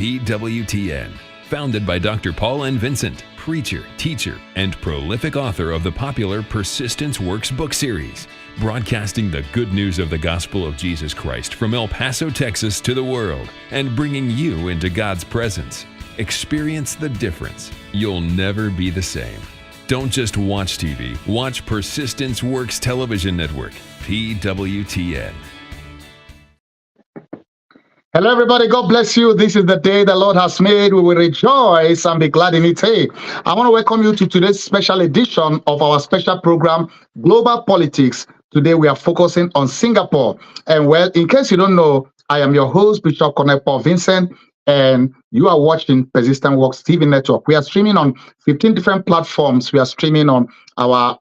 PWTN. Founded by Dr. Paul and Vincent, preacher, teacher, and prolific author of the popular Persistence Works book series, broadcasting the good news of the gospel of Jesus Christ from El Paso, Texas to the world, and bringing you into God's presence. Experience the difference. You'll never be the same. Don't just watch TV. Watch Persistence Works Television Network, PWTN. Hello, everybody. God bless you. This is the day the Lord has made. We will rejoice and be glad in it. Hey, I want to welcome you to today's special edition of our special program, Global Politics. Today, we are focusing on Singapore. And well, in case you don't know, I am your host, Bishop Paul Vincent, and you are watching Persistent Works TV Network. We are streaming on 15 different platforms. We are streaming on our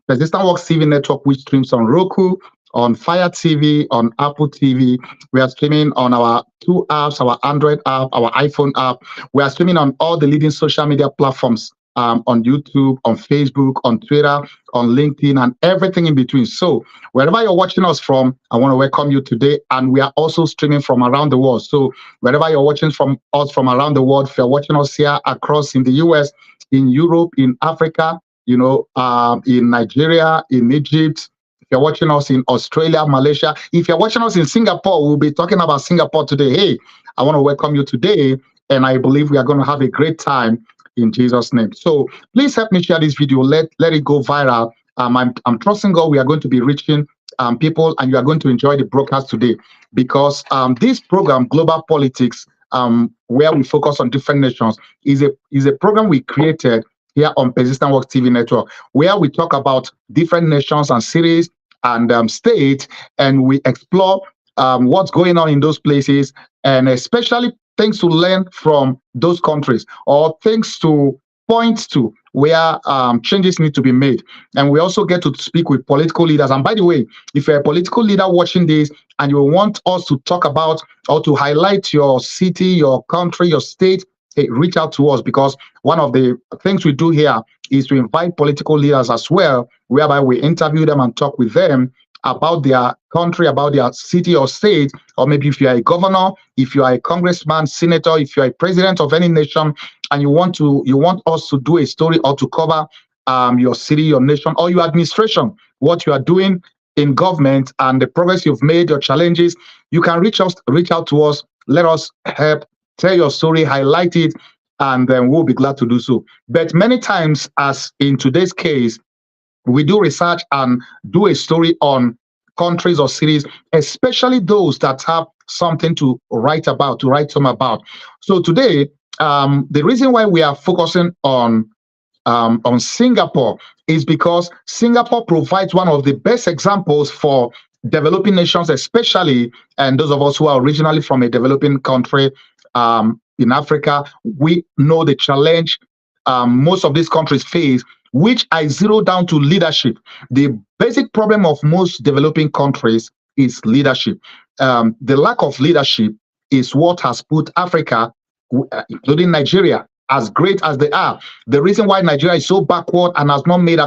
Persistent Works TV Network, which streams on Roku, on Fire TV, on Apple TV. We are streaming on our two apps, our Android app, our iPhone app. We are streaming on all the leading social media platforms, on YouTube, on Facebook, on Twitter, on LinkedIn, and everything in between. So wherever you're watching us from, I want to welcome you today. And we are also streaming from around the world. So wherever you're watching from us from around the world, if you're watching us here across in the US, in Europe, in Africa, in Nigeria, in Egypt, if you're watching us in Australia, Malaysia, if you're watching us in Singapore, we'll be talking about Singapore today. Hey, I want to welcome you today, and I believe we are going to have a great time in Jesus' name. So please help me share this video. Let it go viral. I'm trusting God we are going to be reaching people, and you are going to enjoy the broadcast today, because this program, Global Politics, where we focus on different nations, is a program we created here on Persistent Works TV Network, where we talk about different nations and cities and states, and we explore what's going on in those places, and especially things to learn from those countries or things to point to where changes need to be made. And we also get to speak with political leaders. And by the way, if you're a political leader watching this and you want us to talk about or to highlight your city, your country, your state, hey, reach out to us, because one of the things we do here is to invite political leaders as well, whereby we interview them and talk with them about their country, about their city or state, or maybe if you are a governor, if you are a congressman, senator, if you are a president of any nation, and you want us to do a story or to cover your city, your nation, or your administration, what you are doing in government and the progress you've made, your challenges, you can reach out to us. Let us help tell your story, highlight it, and then we'll be glad to do so. But many times, as in today's case, we do research and do a story on countries or cities, especially those that have something to write home about. So today, the reason why we are focusing on Singapore is because Singapore provides one of the best examples for developing nations, especially, and those of us who are originally from a developing country in Africa. We know the challenge most of these countries face, which I zero down to leadership. The basic problem of most developing countries is leadership. The lack of leadership is what has put Africa, including Nigeria, as great as they are. The reason why Nigeria is so backward and has not made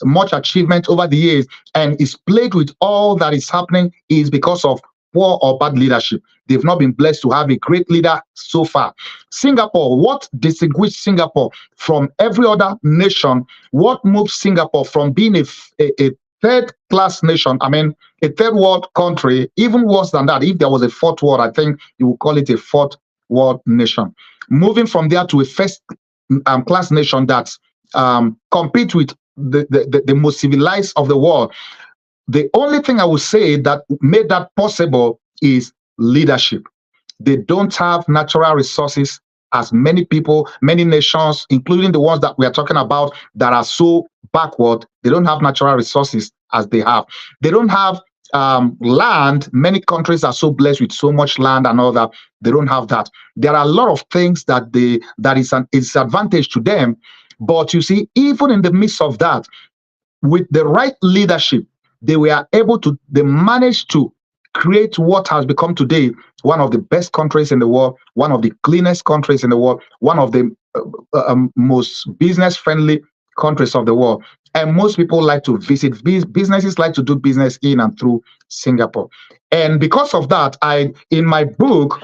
much achievement over the years and is plagued with all that is happening is because of poor or bad leadership. They've not been blessed to have a great leader so far. Singapore, what distinguishes Singapore from every other nation? What moves Singapore from being a third-class nation, a third world country, even worse than that? If there was a fourth world, I think you would call it a fourth world nation. Moving from there to a first-class nation that compete with the most civilized of the world. The only thing I would say that made that possible is leadership. They don't have natural resources as many people, many nations, including the ones that we are talking about that are so backward. They don't have natural resources as they have. They don't have land. Many countries are so blessed with so much land and all that. They don't have that. There are a lot of things that is an disadvantage to them. But you see, even in the midst of that, with the right leadership, they managed to create what has become today one of the best countries in the world, one of the cleanest countries in the world, one of the most business-friendly countries of the world. And most people like to visit, businesses like to do business in and through Singapore. And because of that, in my book,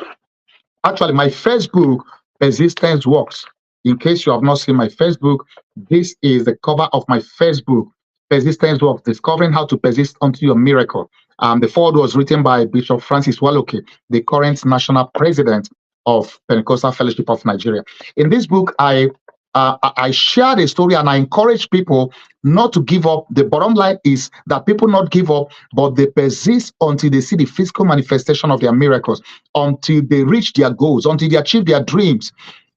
Actually, my Facebook, Persistence Works. In case you have not seen my Facebook, this is the cover of my Facebook, Persistence Works, Discovering How to Persist Unto Your Miracle. The foreword was written by Bishop Francis Waloke, the current national president of Pentecostal Fellowship of Nigeria. In this book, I shared a story and I encourage people not to give up. The bottom line is that people not give up, but they persist until they see the physical manifestation of their miracles, until they reach their goals, until they achieve their dreams.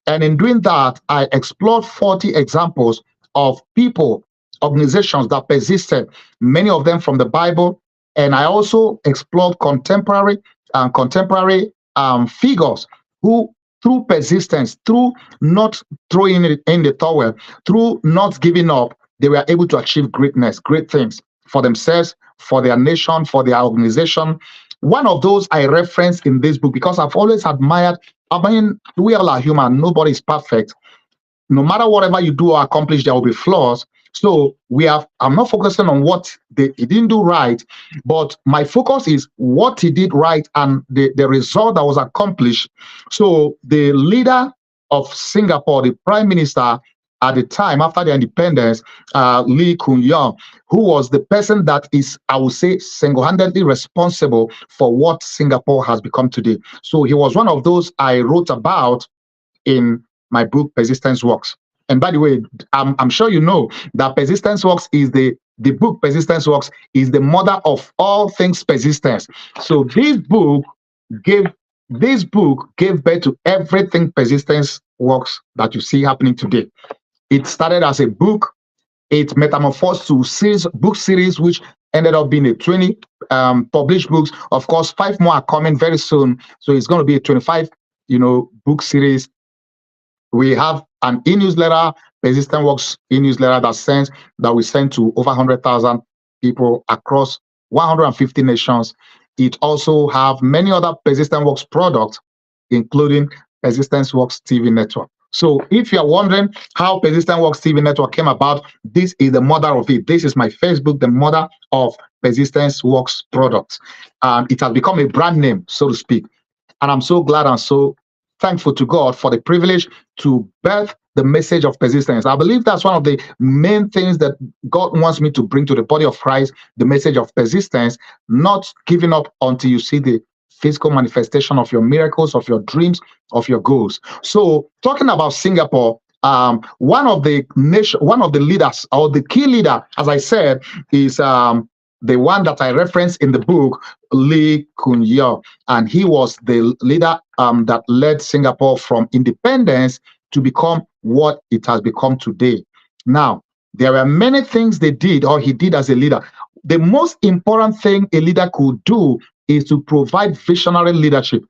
And in doing that, I explored 40 examples of people, organizations that persisted, many of them from the Bible. And I also explored contemporary figures who, through persistence, through not throwing it in the towel, through not giving up, they were able to achieve greatness, great things for themselves, for their nation, for their organization. One of those I reference in this book because I've always admired. I mean, we all are human. Nobody is perfect. No matter whatever you do or accomplish, there will be flaws. So I'm not focusing on what he didn't do right, but my focus is what he did right and the result that was accomplished. So the leader of Singapore, the prime minister at the time after the independence, Lee Kuan Yew, who was the person that is, I would say, single-handedly responsible for what Singapore has become today. So he was one of those I wrote about in my book, Persistence Works. And by the way, I'm sure you know that Persistence Works is the book Persistence Works is the mother of all things persistence. So this book gave birth to everything Persistence Works that you see happening today. It started as a book. It metamorphosed to book series, which ended up being a 20 published books. Of course, 5 more are coming very soon. So it's going to be a 25, book series. We have an e-newsletter, Persistent Works e-newsletter that we send to over 100,000 people across 150 nations. It also have many other Persistent Works products, including Persistent Works TV network. So if you're wondering how Persistent Works TV network came about, this is the mother of it. This is my Facebook, the mother of Persistent Works products. It has become a brand name, so to speak. And I'm so glad and so thankful to God for the privilege to birth the message of persistence. I believe that's one of the main things that God wants me to bring to the body of Christ, the message of persistence, not giving up until you see the physical manifestation of your miracles, of your dreams, of your goals. So talking about Singapore, one of the leaders, or the key leader, as I said, is the one that I referenced in the book, Lee Kuan Yew, and he was the leader that led Singapore from independence to become what it has become today. Now, there are many things they did or he did as a leader. The most important thing a leader could do is to provide visionary leadership.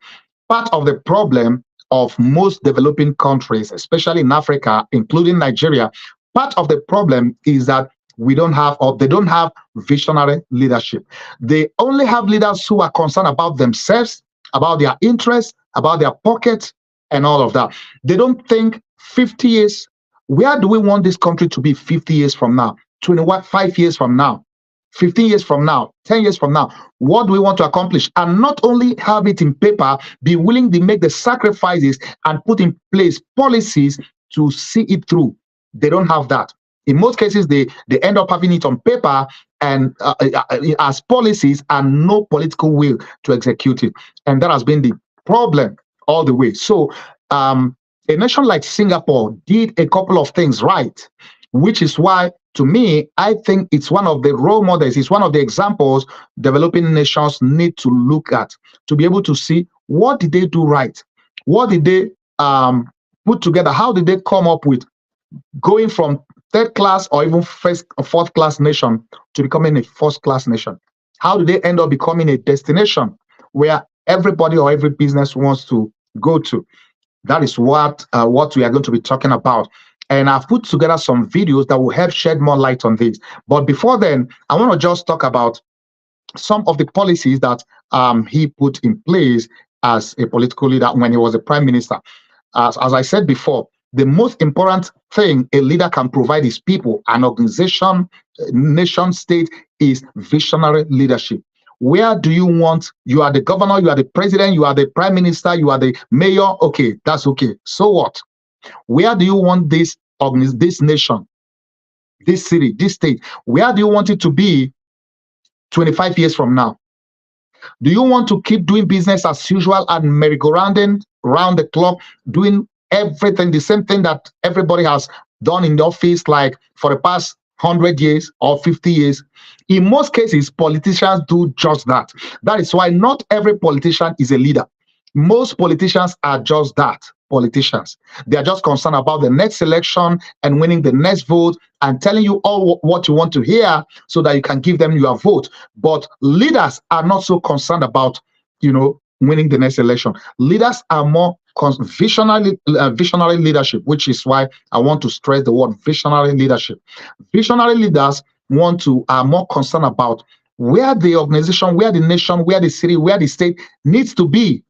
Part of the problem of most developing countries, especially in Africa, including Nigeria, part of the problem is that they don't have visionary leadership. They only have leaders who are concerned about themselves, about their interests, about their pockets, and all of that. They don't think 50 years, where do we want this country to be 50 years from now, 5 years from now, 15 years from now, 10 years from now? What do we want to accomplish? And not only have it in paper, be willing to make the sacrifices and put in place policies to see it through. They don't have that. In most cases, they end up having it on paper and as policies and no political will to execute it. And that has been the problem all the way. So a nation like Singapore did a couple of things right, which is why, to me, I think it's one of the role models. It's one of the examples developing nations need to look at to be able to see what did they do right? What did they put together? How did they come up with going from third class or even fourth class nation to becoming a first class nation? How do they end up becoming a destination where everybody or every business wants to go to? That is what we are going to be talking about. And I've put together some videos that will help shed more light on this. But before then, I want to just talk about some of the policies that he put in place as a political leader when he was a prime minister. As I said before, the most important thing a leader can provide his people, an organization, nation state, is visionary leadership. Where do you want? You are the governor, you are the president, you are the prime minister, you are the mayor. Okay, that's okay. So what? Where do you want this nation, this city, this state? Where do you want it to be 25 years from now? Do you want to keep doing business as usual and merry-go-rounding round the clock, doing everything, the same thing that everybody has done in the office, like for the past 100 years or 50 years? In most cases, politicians do just that. That is why not every politician is a leader. Most politicians are just that, politicians. They are just concerned about the next election and winning the next vote and telling you all what you want to hear so that you can give them your vote. But leaders are not so concerned about, winning the next election. Leaders are more visionary leadership, which is why I want to stress the word visionary leadership. Visionary leaders are more concerned about where the organization, where the nation, where the city, where the state needs to be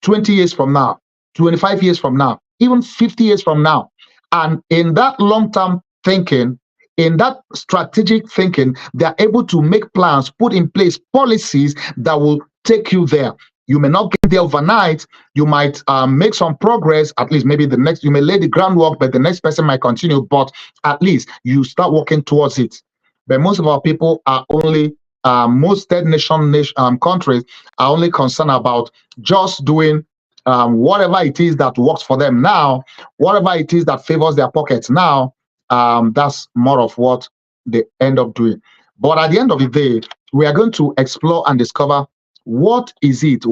20 years from now, 25 years from now, even 50 years from now. And in that long-term thinking, in that strategic thinking, they're able to make plans, put in place policies that will take you there. You may not get there overnight. You might make some progress. At least maybe you may lay the groundwork, but the next person might continue. But at least you start working towards it. But most of our people are only, most third nation countries are only concerned about just doing whatever it is that works for them now, whatever it is that favors their pockets now. That's more of what they end up doing. But at the end of the day, we are going to explore and discover why is it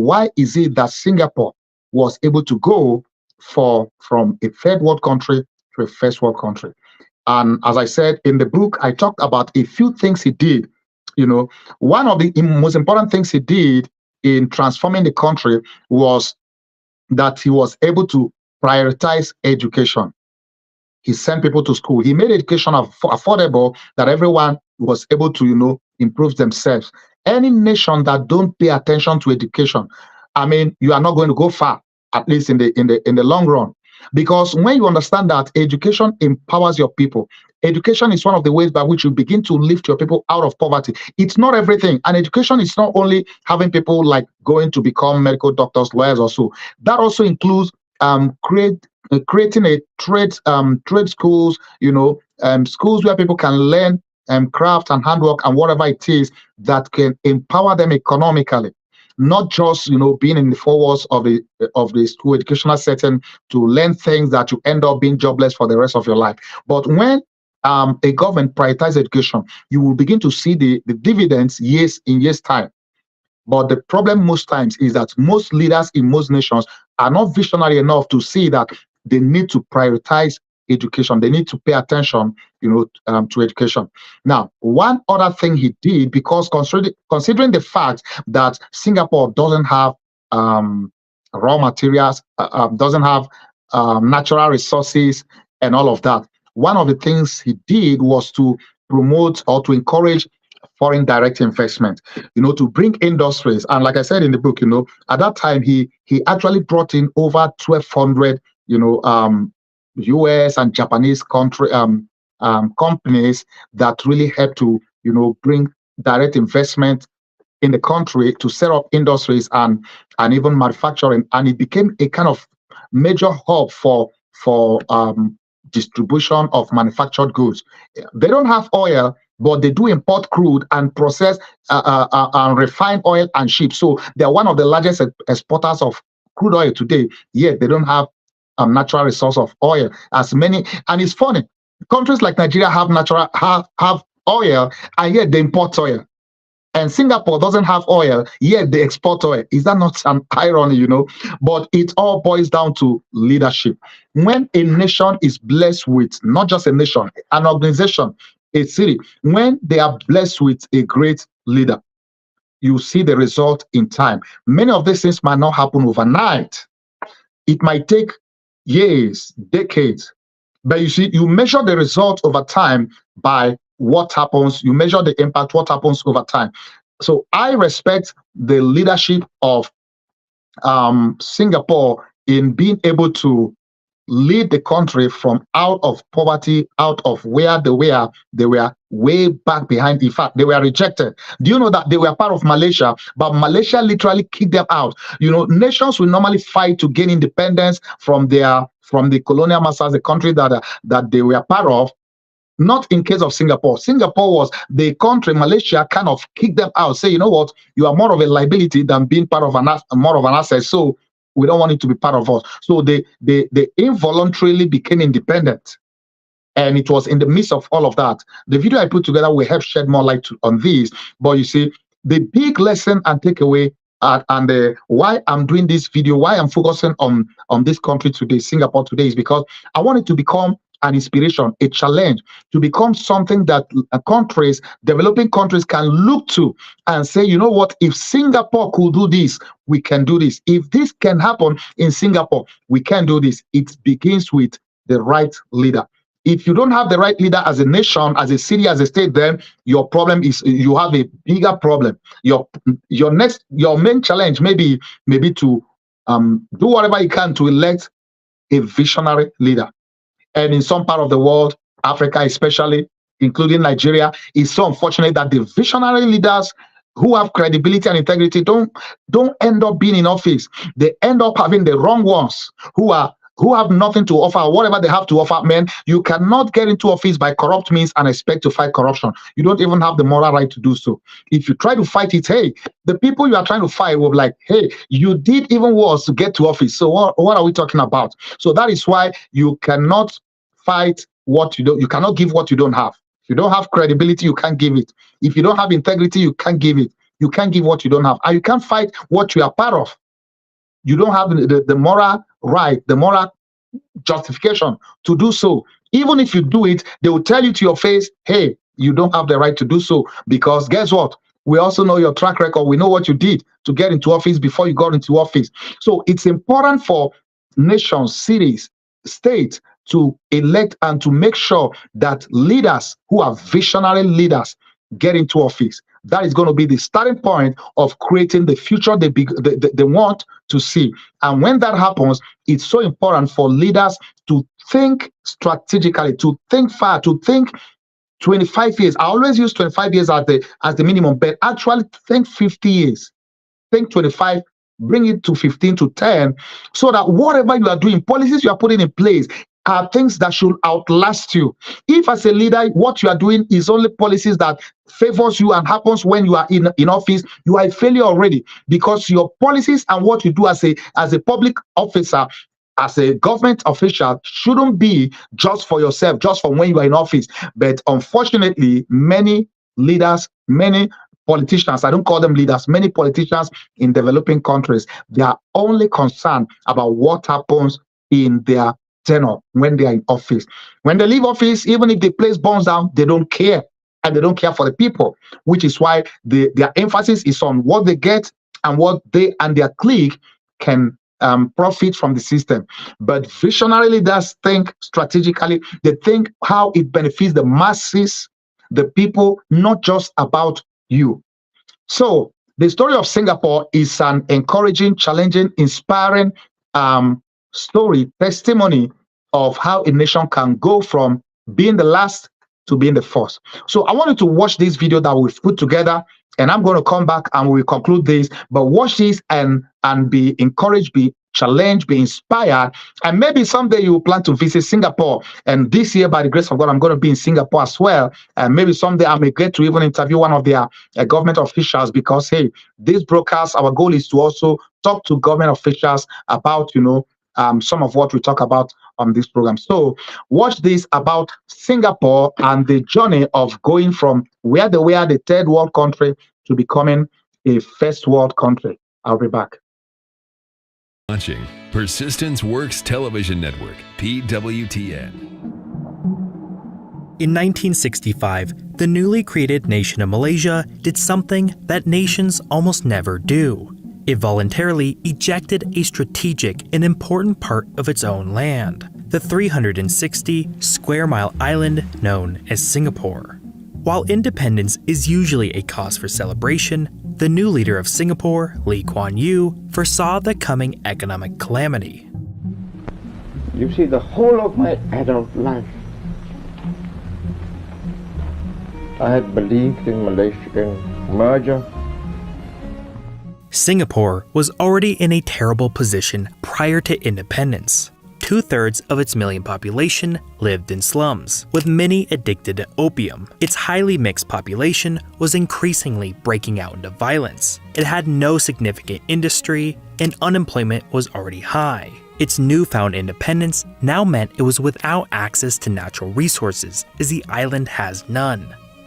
that Singapore was able to go from a third world country to a first world country. And as I said in the book, I talked about a few things he did. One of the most important things he did in transforming the country was that he was able to prioritize education. He sent people to school. He made education affordable, that everyone was able to, improve themselves. Any nation that don't pay attention to education, I mean, you are not going to go far, at least in the long run. Because when you understand that education empowers your people, education is one of the ways by which you begin to lift your people out of poverty. It's not everything. And education is not only having people like going to become medical doctors, lawyers or so. That also includes creating a trade schools, schools where people can learn craft and handwork and whatever it is that can empower them economically. Not just being in the four walls of the school educational setting to learn things that you end up being jobless for the rest of your life. But when a government prioritizes education, you will begin to see the dividends in years time. But the problem most times is that most leaders in most nations are not visionary enough to see that they need to prioritize education. They need to pay attention, to education. Now, one other thing he did, because considering the fact that Singapore doesn't have raw materials, doesn't have natural resources and all of that, one of the things he did was to promote or to encourage foreign direct investment, to bring industries. And like I said in the book, at that time, he actually brought in over 1,200, US and Japanese companies that really helped to, bring direct investment in the country to set up industries and even manufacturing. And it became a kind of major hub for distribution of manufactured goods. They don't have oil, but they do import crude and process and refine oil and ship. So they're one of the largest exporters of crude oil today, yet they don't have a natural resource of oil as many. And it's funny, countries like Nigeria have have oil, and yet they import oil. And Singapore doesn't have oil, yet they export oil. Is that not an irony, But it all boils down to leadership. When a nation is blessed with, not just a nation, an organization, a city, when they are blessed with a great leader, you see the result in time. Many of these things might not happen overnight. It might take years, decades. But you see, you measure the result over time by what happens. You measure the impact, what happens over time. So I respect the leadership of Singapore in being able to lead the country from out of poverty, out of where they were way back behind. In fact, they were rejected. Do you know that they were part of Malaysia, but Malaysia literally kicked them out? You know, nations will normally fight to gain independence from the colonial masters, the country that they were part of. Not in case of Singapore. Singapore was the country. Malaysia kind of kicked them out, say, you know what, you are more of a liability than being part of more of an asset. So we don't want it to be part of us. So they involuntarily became independent. And it was in the midst of all of that. The video I put together will help shed more light on this. But you see, the big lesson and takeaway why I'm doing this video, why I'm focusing on this country today, Singapore today, is because I want it to become an inspiration, a challenge, to become something that countries, developing countries, can look to and say, you know what, if Singapore could do this, we can do this. If this can happen in Singapore, we can do this. It begins with the right leader. If you don't have the right leader as a nation, as a city, as a state, then your problem is you have a bigger problem. Your main challenge may be to do whatever you can to elect a visionary leader. And in some part of the world, Africa especially, including Nigeria, it's so unfortunate that the visionary leaders who have credibility and integrity don't end up being in office. They end up having the wrong ones who have nothing to offer. Whatever they have to offer, man, you cannot get into office by corrupt means and expect to fight corruption. You don't even have the moral right to do so. If you try to fight it, hey, the people you are trying to fight will be like, hey, you did even worse to get to office. So what are we talking about? So that is why you cannot fight what you don't. You cannot give what you don't have. If you don't have credibility, you can't give it. If you don't have integrity, you can't give it. You can't give what you don't have. And you can't fight what you are part of. You don't have the moral right, the moral justification to do so. Even if you do it, they will tell you to your face, hey, you don't have the right to do so, because guess what? We also know your track record. We know what you did to get into office before you got into office. So it's important for nations, cities, states to elect and to make sure that leaders who are visionary leaders get into office. That is going to be the starting point of creating the future they want to see. And when that happens, it's so important for leaders to think strategically, to think far, to think 25 years. I always use 25 years as the minimum, but actually think 50 years. Think 25, bring it to 15 to 10, so that whatever you are doing, policies you are putting in place, are things that should outlast you. If as a leader, what you are doing is only policies that favors you and happens when you are in office, you are a failure already, because your policies and what you do as a public officer, as a government official, shouldn't be just for yourself, just for when you are in office. But unfortunately, many leaders, many politicians, I don't call them leaders, many politicians in developing countries, they are only concerned about what happens in their tenure when they are in office. When they leave office, even if the place burns down, they don't care. And they don't care for the people, which is why their emphasis is on what they get and what they and their clique can profit from the system. But visionary leaders think strategically. They think how it benefits the masses, the people, not just about you. So the story of Singapore is an encouraging, challenging, inspiring story, testimony of how a nation can go from being the last to being the first. So I want you to watch this video that we've put together, and I'm going to come back and we'll conclude this. But watch this and be encouraged, be challenged, be inspired, and maybe someday you will plan to visit Singapore. And this year, by the grace of God, I'm going to be in Singapore as well. And maybe someday I may get to even interview one of their government officials, because hey, this broadcast, our goal is to also talk to government officials about, some of what we talk about on this program. So watch this about Singapore and the journey of going from where they were the third world country to becoming a first world country. I'll be back. Watching Persistence Works Television Network, PWTN. In 1965, the newly created nation of Malaysia did something that nations almost never do. It voluntarily ejected a strategic and important part of its own land, the 360 square mile island known as Singapore. While independence is usually a cause for celebration, the new leader of Singapore, Lee Kuan Yew, foresaw the coming economic calamity. You see, the whole of my adult life, I had believed in Malaysian merger. Singapore was already in a terrible position prior to independence. 2/3 of its million population lived in slums, with many addicted to opium. Its highly mixed population was increasingly breaking out into violence. It had no significant industry, and unemployment was already high. Its newfound independence now meant it was without access to natural resources, as the island has none.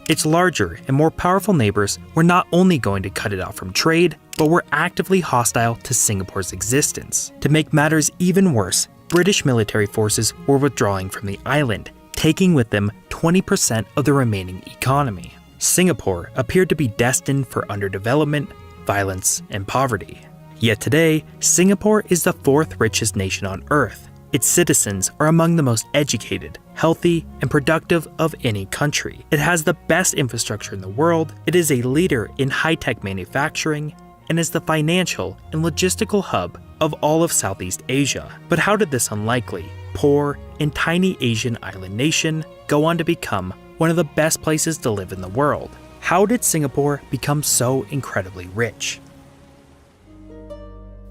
Its larger and more powerful neighbors were not only going to cut it off from trade, but were actively hostile to Singapore's existence. To make matters even worse, British military forces were withdrawing from the island, taking with them 20% of the remaining economy. Singapore appeared to be destined for underdevelopment, violence, and poverty. Yet today, Singapore is the 4th richest nation on Earth. Its citizens are among the most educated, healthy, and productive of any country. It has the best infrastructure in the world, it is a leader in high-tech manufacturing, and is the financial and logistical hub of all of Southeast Asia. But how did this unlikely, poor, and tiny Asian island nation go on to become one of the best places to live in the world? How did Singapore become so incredibly rich?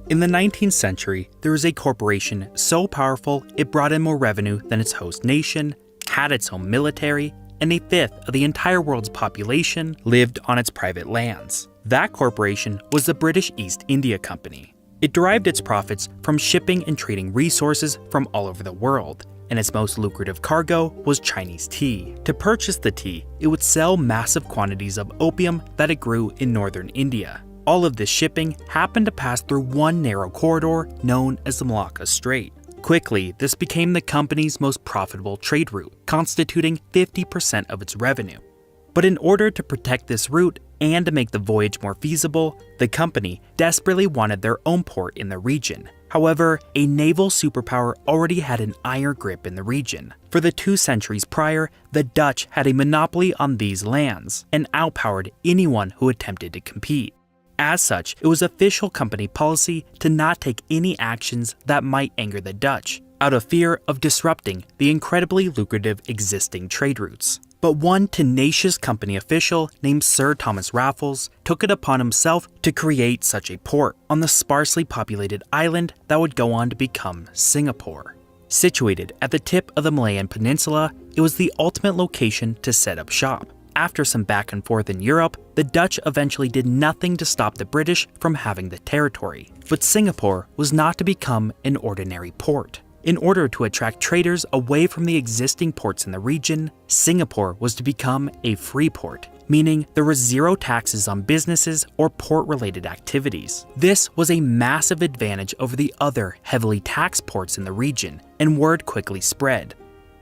In the 19th century, there was a corporation so powerful it brought in more revenue than its host nation, had its own military, and 1/5 of the entire world's population lived on its private lands. That corporation was the British East India Company. It derived its profits from shipping and trading resources from all over the world, and its most lucrative cargo was Chinese tea. To purchase the tea, it would sell massive quantities of opium that it grew in northern India. All of this shipping happened to pass through one narrow corridor known as the Malacca Strait. Quickly, this became the company's most profitable trade route, constituting 50% of its revenue. But in order to protect this route and to make the voyage more feasible, the company desperately wanted their own port in the region. However, a naval superpower already had an iron grip in the region. For the 2 centuries prior, the Dutch had a monopoly on these lands and outpowered anyone who attempted to compete. As such, it was official company policy to not take any actions that might anger the Dutch, out of fear of disrupting the incredibly lucrative existing trade routes. But one tenacious company official named Sir Thomas Raffles took it upon himself to create such a port on the sparsely populated island that would go on to become Singapore. Situated at the tip of the Malayan Peninsula, it was the ultimate location to set up shop. After some back and forth in Europe, the Dutch eventually did nothing to stop the British from having the territory. But Singapore was not to become an ordinary port. In order to attract traders away from the existing ports in the region, Singapore was to become a free port, meaning there were 0 taxes on businesses or port-related activities. This was a massive advantage over the other heavily taxed ports in the region, and word quickly spread.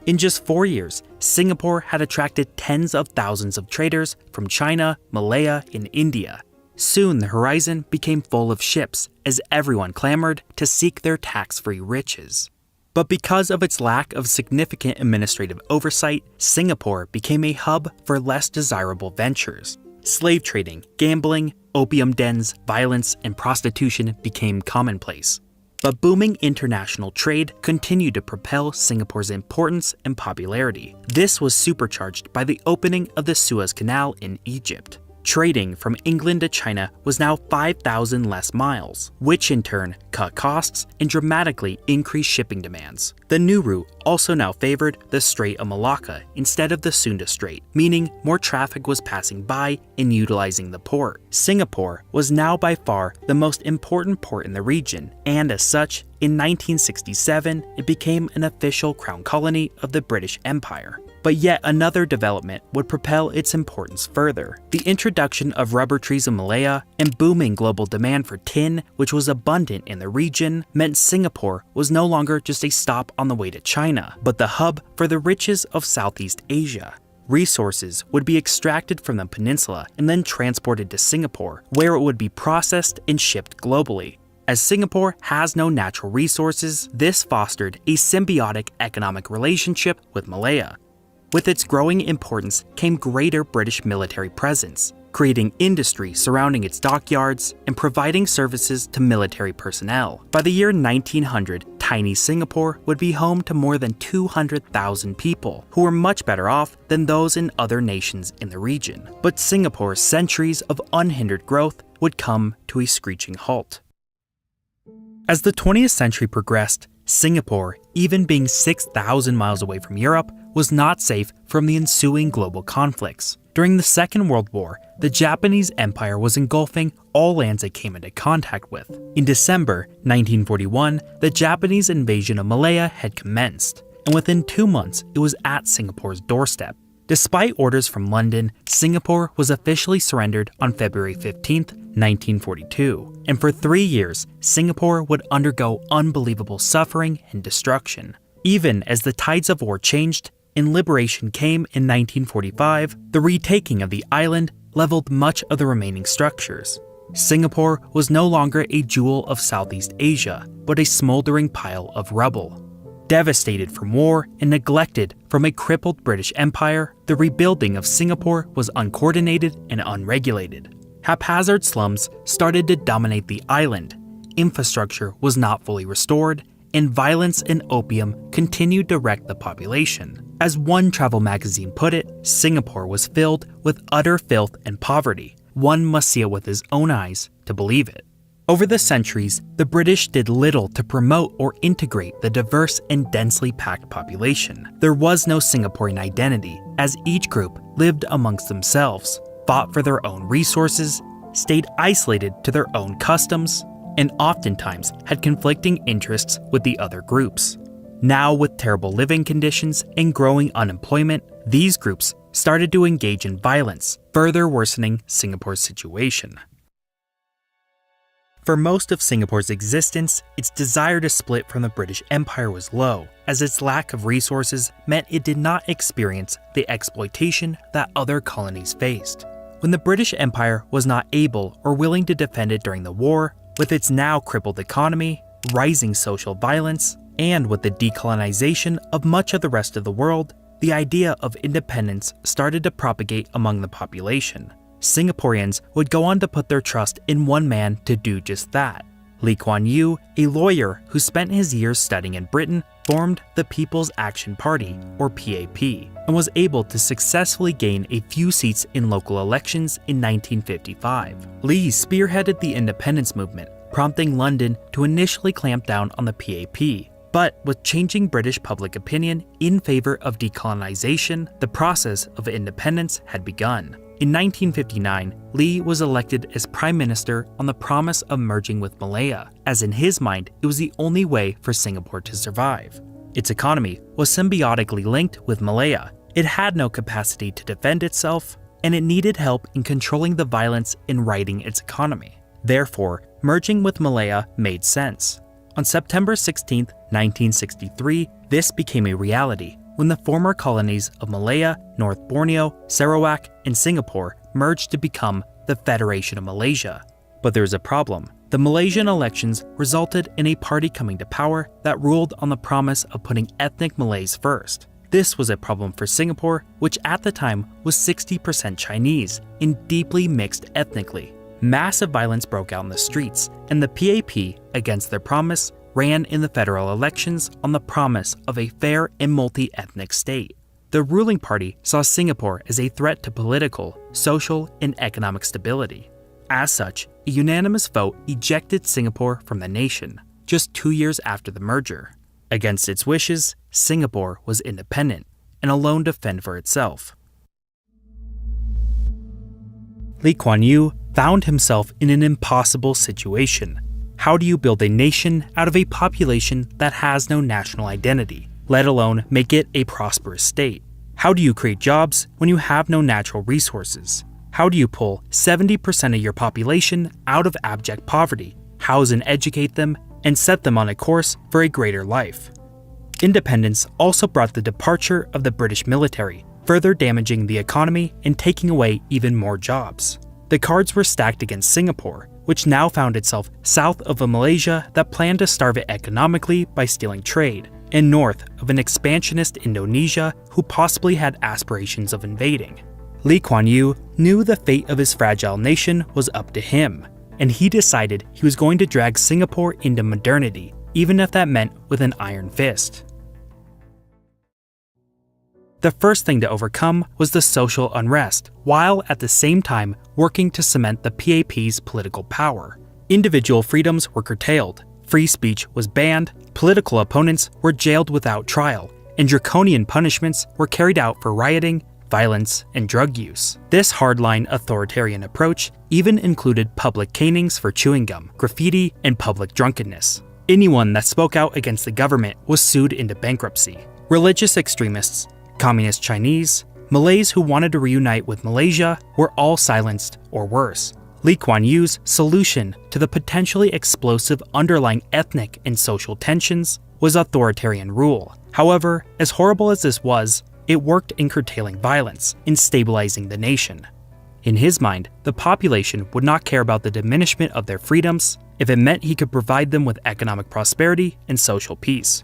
In just 4 years, Singapore had attracted tens of thousands of traders from China, Malaya, and India. Soon the horizon became full of ships as everyone clamored to seek their tax-free riches. But because of its lack of significant administrative oversight, Singapore became a hub for less desirable ventures. Slave trading, gambling, opium dens, violence, and prostitution became commonplace. But booming international trade continued to propel Singapore's importance and popularity. This was supercharged by the opening of the Suez Canal in Egypt. Trading from England to China was now 5,000 less miles, which in turn cut costs and dramatically increased shipping demands. The new route also now favored the Strait of Malacca instead of the Sunda Strait, meaning more traffic was passing by and utilizing the port. Singapore was now by far the most important port in the region, and as such, in 1967, it became an official crown colony of the British Empire. But yet another development would propel its importance further. The introduction of rubber trees in Malaya and booming global demand for tin, which was abundant in the region, meant Singapore was no longer just a stop on the way to China, but the hub for the riches of Southeast Asia. Resources would be extracted from the peninsula and then transported to Singapore, where it would be processed and shipped globally. As Singapore has no natural resources, this fostered a symbiotic economic relationship with Malaya. With its growing importance came greater British military presence. creating industry surrounding its dockyards and providing services to military personnel. By the year 1900, tiny Singapore would be home to more than 200,000 people, who were much better off than those in other nations in the region. But Singapore's centuries of unhindered growth would come to a screeching halt. As the 20th century progressed, Singapore, even being 6,000 miles away from Europe, was not safe from the ensuing global conflicts. During the Second World War, the Japanese Empire was engulfing all lands it came into contact with. In December 1941, the Japanese invasion of Malaya had commenced, and within 2 months, it was at Singapore's doorstep. Despite orders from London, Singapore was officially surrendered on February 15, 1942, and for 3 years, Singapore would undergo unbelievable suffering and destruction. Even as the tides of war changed and liberation came in 1945, the retaking of the island leveled much of the remaining structures. Singapore was no longer a jewel of Southeast Asia, but a smoldering pile of rubble. Devastated from war and neglected from a crippled British Empire, the rebuilding of Singapore was uncoordinated and unregulated. Haphazard slums started to dominate the island, infrastructure was not fully restored, and violence and opium continued to wreck the population. As one travel magazine put it, Singapore was filled with utter filth and poverty. One must see it with his own eyes to believe it. Over the centuries, the British did little to promote or integrate the diverse and densely packed population. There was no Singaporean identity, as each group lived amongst themselves, fought for their own resources, stayed isolated to their own customs, and oftentimes had conflicting interests with the other groups. Now, with terrible living conditions and growing unemployment, these groups started to engage in violence, further worsening Singapore's situation. For most of Singapore's existence, its desire to split from the British Empire was low, as its lack of resources meant it did not experience the exploitation that other colonies faced. When the British Empire was not able or willing to defend it during the war, with its now crippled economy, rising social violence, and with the decolonization of much of the rest of the world, the idea of independence started to propagate among the population. Singaporeans would go on to put their trust in one man to do just that. Lee Kuan Yew, a lawyer who spent his years studying in Britain, formed the People's Action Party, or PAP, and was able to successfully gain a few seats in local elections in 1955. Lee spearheaded the independence movement, prompting London to initially clamp down on the PAP. But with changing British public opinion in favor of decolonization, the process of independence had begun. In 1959, Lee was elected as Prime Minister on the promise of merging with Malaya, as in his mind, it was the only way for Singapore to survive. Its economy was symbiotically linked with Malaya. It had no capacity to defend itself, and it needed help in controlling the violence and righting its economy. Therefore, merging with Malaya made sense. On September 16, 1963, this became a reality when the former colonies of Malaya, North Borneo, Sarawak, and Singapore merged to become the Federation of Malaysia. But there's a problem. The Malaysian elections resulted in a party coming to power that ruled on the promise of putting ethnic Malays first. This was a problem for Singapore, which at the time was 60% Chinese and deeply mixed ethnically. Massive violence broke out in the streets, and the PAP, against their promise, ran in the federal elections on the promise of a fair and multi-ethnic state. The ruling party saw Singapore as a threat to political, social, and economic stability. As such, a unanimous vote ejected Singapore from the nation, just 2 years after the merger. Against its wishes, Singapore was independent and alone to fend for itself. Lee Kuan Yew found himself in an impossible situation. How do you build a nation out of a population that has no national identity, let alone make it a prosperous state? How do you create jobs when you have no natural resources? How do you pull 70% of your population out of abject poverty, house and educate them, and set them on a course for a greater life? Independence also brought the departure of the British military, further damaging the economy and taking away even more jobs. The cards were stacked against Singapore, which now found itself south of a Malaysia that planned to starve it economically by stealing trade, and north of an expansionist Indonesia who possibly had aspirations of invading. Lee Kuan Yew knew the fate of his fragile nation was up to him, and he decided he was going to drag Singapore into modernity, even if that meant with an iron fist. The first thing to overcome was the social unrest, while at the same time working to cement the PAP's political power. Individual freedoms were curtailed, free speech was banned, political opponents were jailed without trial, and draconian punishments were carried out for rioting, violence, and drug use. This hardline authoritarian approach even included public canings for chewing gum, graffiti, and public drunkenness. Anyone that spoke out against the government was sued into bankruptcy. Religious extremists, Communist Chinese, Malays who wanted to reunite with Malaysia were all silenced or worse. Lee Kuan Yew's solution to the potentially explosive underlying ethnic and social tensions was authoritarian rule. However, as horrible as this was, it worked in curtailing violence and stabilizing the nation. In his mind, the population would not care about the diminishment of their freedoms if it meant he could provide them with economic prosperity and social peace.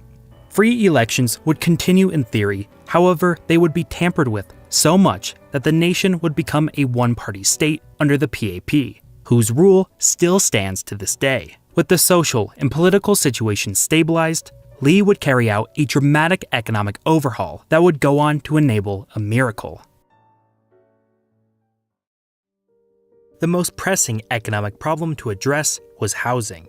Free elections would continue in theory, however, they would be tampered with so much that the nation would become a one-party state under the PAP, whose rule still stands to this day. With the social and political situation stabilized, Lee would carry out a dramatic economic overhaul that would go on to enable a miracle. The most pressing economic problem to address was housing.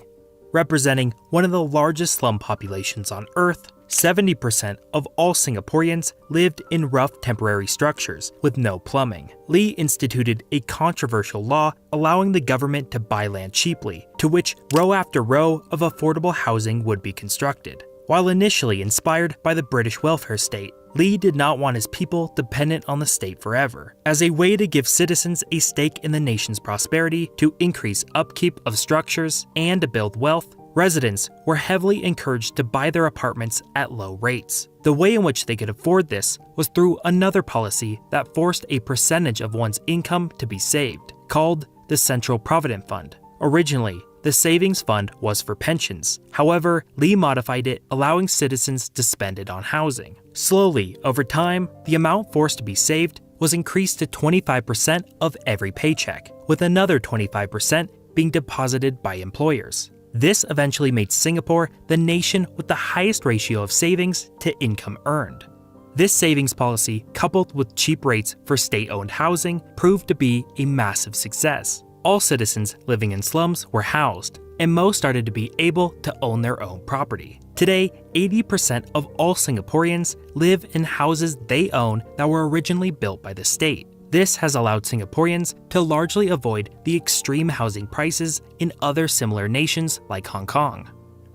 Representing one of the largest slum populations on Earth, 70% of all Singaporeans lived in rough temporary structures with no plumbing. Lee instituted a controversial law allowing the government to buy land cheaply, to which row after row of affordable housing would be constructed. While initially inspired by the British welfare state, Lee did not want his people dependent on the state forever. As a way to give citizens a stake in the nation's prosperity, to increase upkeep of structures, and to build wealth, residents were heavily encouraged to buy their apartments at low rates. The way in which they could afford this was through another policy that forced a percentage of one's income to be saved, called the Central Provident Fund. Originally, the savings fund was for pensions. However, Lee modified it, allowing citizens to spend it on housing. Slowly, over time, the amount forced to be saved was increased to 25% of every paycheck, with another 25% being deposited by employers. This eventually made Singapore the nation with the highest ratio of savings to income earned. This savings policy, coupled with cheap rates for state-owned housing, proved to be a massive success. All citizens living in slums were housed, and most started to be able to own their own property. Today, 80% of all Singaporeans live in houses they own that were originally built by the state. This has allowed Singaporeans to largely avoid the extreme housing prices in other similar nations like Hong Kong.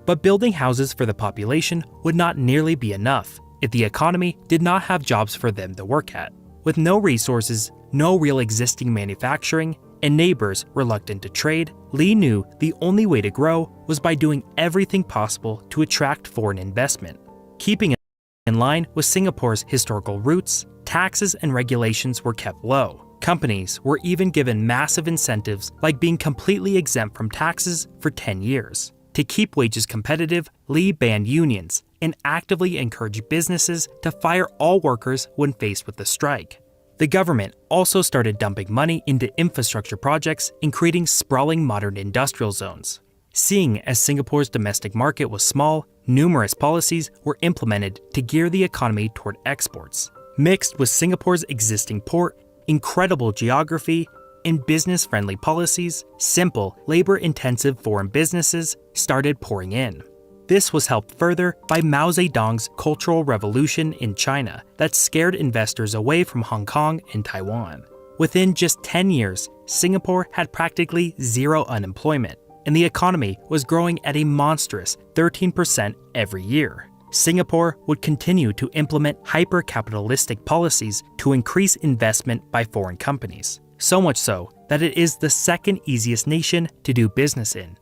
But building houses for the population would not nearly be enough if the economy did not have jobs for them to work at. With no resources, no real existing manufacturing, and neighbors reluctant to trade, Lee knew the only way to grow was by doing everything possible to attract foreign investment. Keeping in line with Singapore's historical roots, taxes and regulations were kept low. Companies were even given massive incentives like being completely exempt from taxes for 10 years. To keep wages competitive, Lee banned unions and actively encouraged businesses to fire all workers when faced with a strike. The government also started dumping money into infrastructure projects and creating sprawling modern industrial zones. Seeing as Singapore's domestic market was small, numerous policies were implemented to gear the economy toward exports. Mixed with Singapore's existing port, incredible geography, and business-friendly policies, simple, labor-intensive foreign businesses started pouring in. This was helped further by Mao Zedong's Cultural Revolution in China that scared investors away from Hong Kong and Taiwan. Within just 10 years, Singapore had practically zero unemployment, and the economy was growing at a monstrous 13% every year. Singapore would continue to implement hyper-capitalistic policies to increase investment by foreign companies, so much so that it is the second easiest nation to do business in.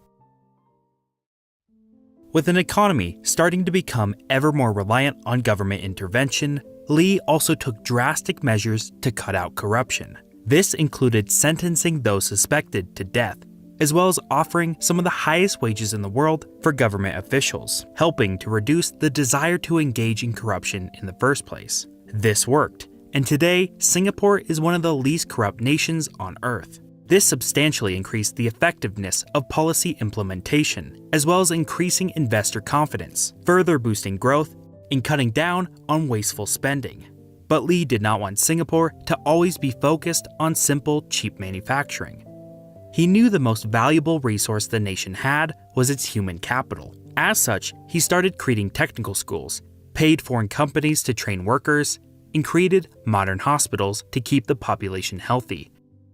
With an economy starting to become ever more reliant on government intervention, Lee also took drastic measures to cut out corruption. This included sentencing those suspected to death, as well as offering some of the highest wages in the world for government officials, helping to reduce the desire to engage in corruption in the first place. This worked, and today Singapore is one of the least corrupt nations on earth. This substantially increased the effectiveness of policy implementation, as well as increasing investor confidence, further boosting growth and cutting down on wasteful spending. But Lee did not want Singapore to always be focused on simple, cheap manufacturing. He knew the most valuable resource the nation had was its human capital. As such, he started creating technical schools, paid foreign companies to train workers, and created modern hospitals to keep the population healthy.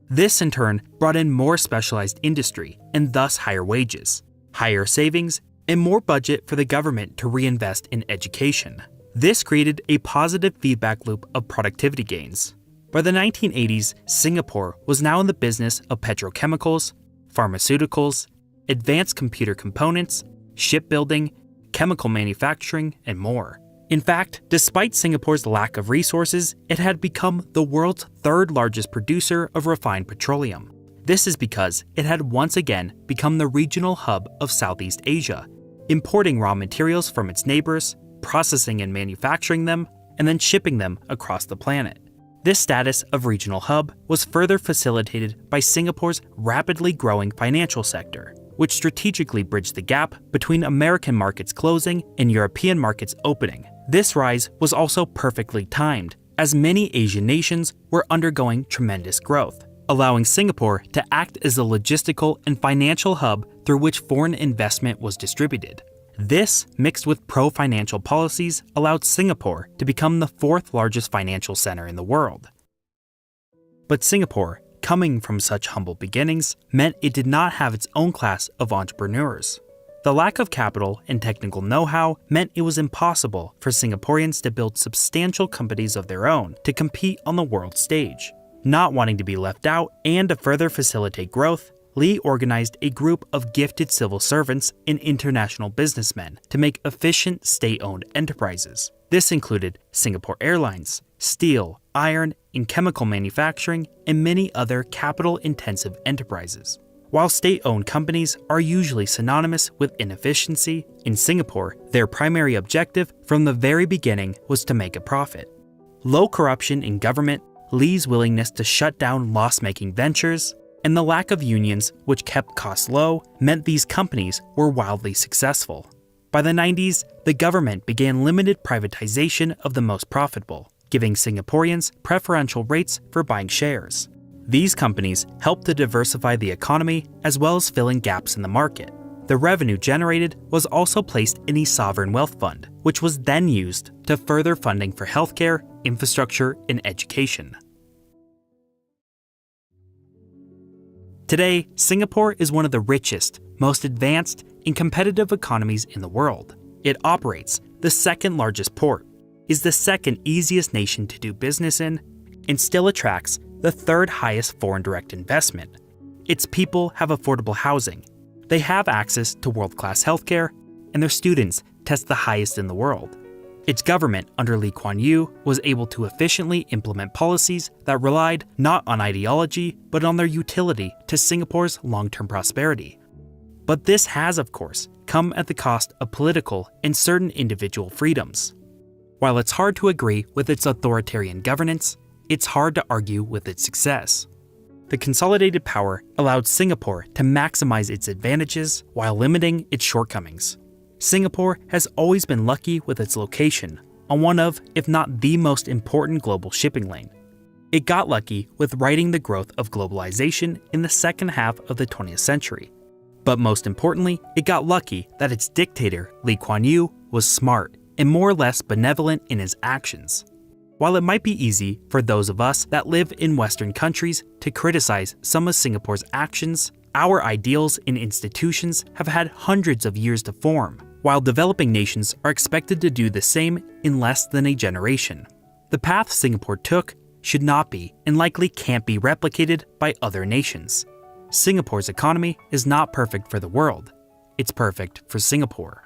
This in turn brought in more specialized industry and thus higher wages, higher savings, and more budget for the government to reinvest in education. This created a positive feedback loop of productivity gains. By the 1980s, Singapore was now in the business of petrochemicals, pharmaceuticals, advanced computer components, shipbuilding, chemical manufacturing, and more. In fact, despite Singapore's lack of resources, it had become the world's third largest producer of refined petroleum. This is because it had once again become the regional hub of Southeast Asia, importing raw materials from its neighbors, processing and manufacturing them, and then shipping them across the planet. This status of regional hub was further facilitated by Singapore's rapidly growing financial sector, which strategically bridged the gap between American markets closing and European markets opening. This rise was also perfectly timed, as many Asian nations were undergoing tremendous growth, allowing Singapore to act as a logistical and financial hub through which foreign investment was distributed. This, mixed with pro-financial policies, allowed Singapore to become the fourth largest financial center in the world. But Singapore, coming from such humble beginnings, meant it did not have its own class of entrepreneurs. The lack of capital and technical know-how meant it was impossible for Singaporeans to build substantial companies of their own to compete on the world stage. Not wanting to be left out and to further facilitate growth, Lee organized a group of gifted civil servants and international businessmen to make efficient state-owned enterprises. This included Singapore Airlines, steel, iron, and chemical manufacturing, and many other capital-intensive enterprises. While state-owned companies are usually synonymous with inefficiency, in Singapore, their primary objective from the very beginning was to make a profit. Low corruption in government, Lee's willingness to shut down loss-making ventures, and the lack of unions, which kept costs low, meant these companies were wildly successful. By the 90s, the government began limited privatization of the most profitable, giving Singaporeans preferential rates for buying shares. These companies helped to diversify the economy as well as filling gaps in the market. The revenue generated was also placed in a sovereign wealth fund, which was then used to further funding for healthcare, infrastructure, and education. Today, Singapore is one of the richest, most advanced, and competitive economies in the world. It operates the second largest port, is the second easiest nation to do business in, and still attracts the third highest foreign direct investment. Its people have affordable housing, they have access to world-class healthcare, and their students test the highest in the world. Its government under Lee Kuan Yew was able to efficiently implement policies that relied not on ideology but on their utility to Singapore's long-term prosperity. But this has, of course, come at the cost of political and certain individual freedoms. While it's hard to agree with its authoritarian governance, it's hard to argue with its success. The consolidated power allowed Singapore to maximize its advantages while limiting its shortcomings. Singapore has always been lucky with its location on one of, if not the most important global shipping lane. It got lucky with riding the growth of globalization in the second half of the 20th century. But most importantly, it got lucky that its dictator, Lee Kuan Yew, was smart and more or less benevolent in his actions. While it might be easy for those of us that live in Western countries to criticize some of Singapore's actions, our ideals and institutions have had hundreds of years to form, while developing nations are expected to do the same in less than a generation. The path Singapore took should not be and likely can't be replicated by other nations. Singapore's economy is not perfect for the world. It's perfect for Singapore.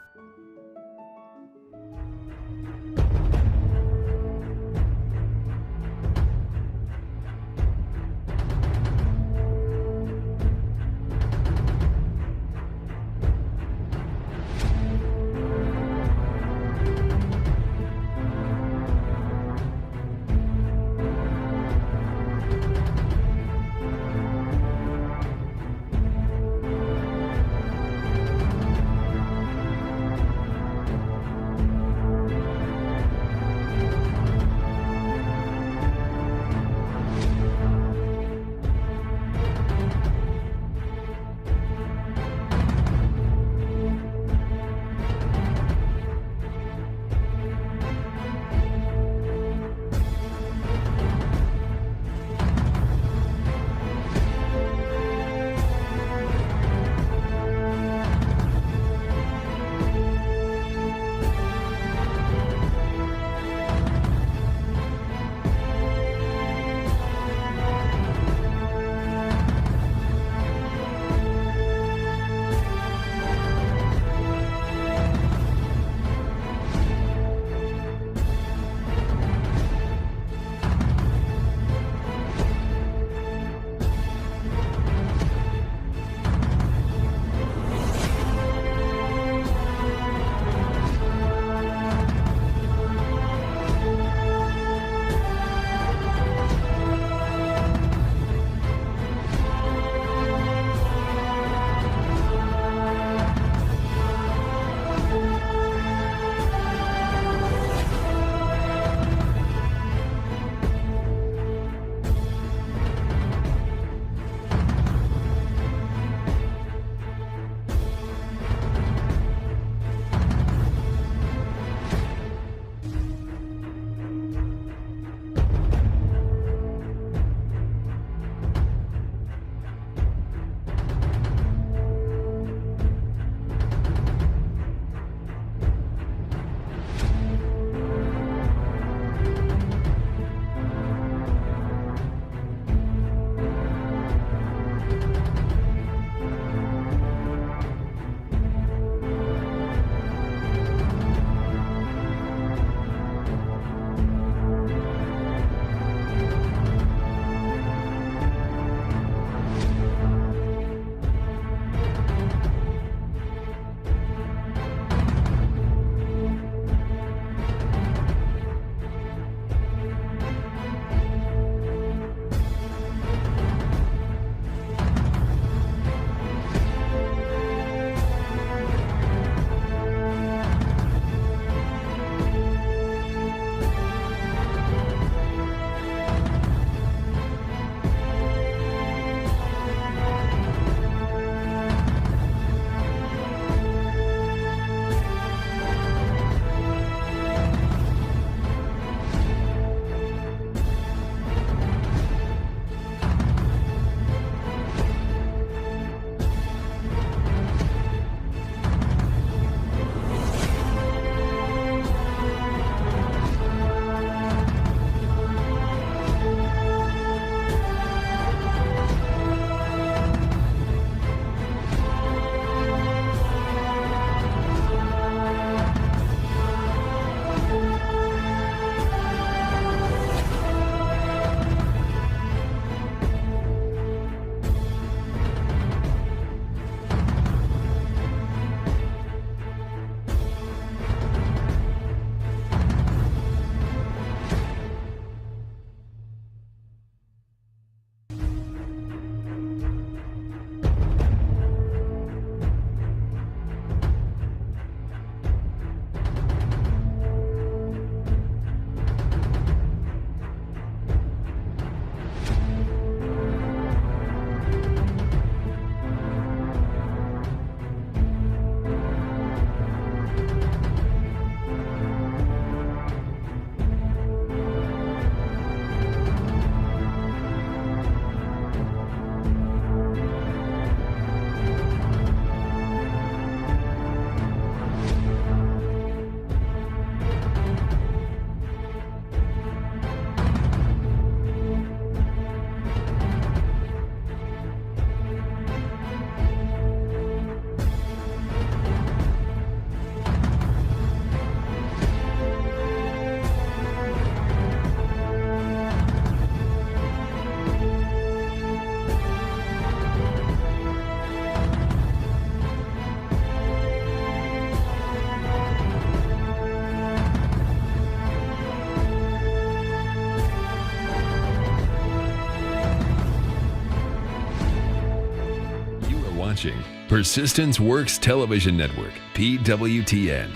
watching Persistence Works Television Network, PWTN.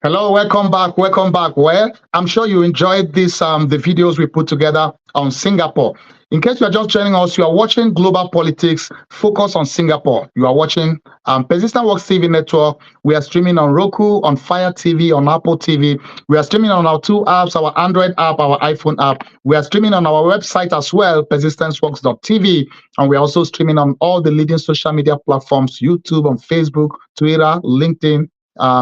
Hello, welcome back. Well, I'm sure you enjoyed this the videos we put together on Singapore. In case you are just joining us, you are watching Global Politics Focus on Singapore. You are watching Persistent Works TV network. We are streaming on Roku, on Fire TV, on Apple TV. We are streaming on our two apps, our Android app, our iPhone app. We are streaming on our website as well, persistenceworks.tv. And we are also streaming on all the leading social media platforms, YouTube, on Facebook, Twitter, LinkedIn,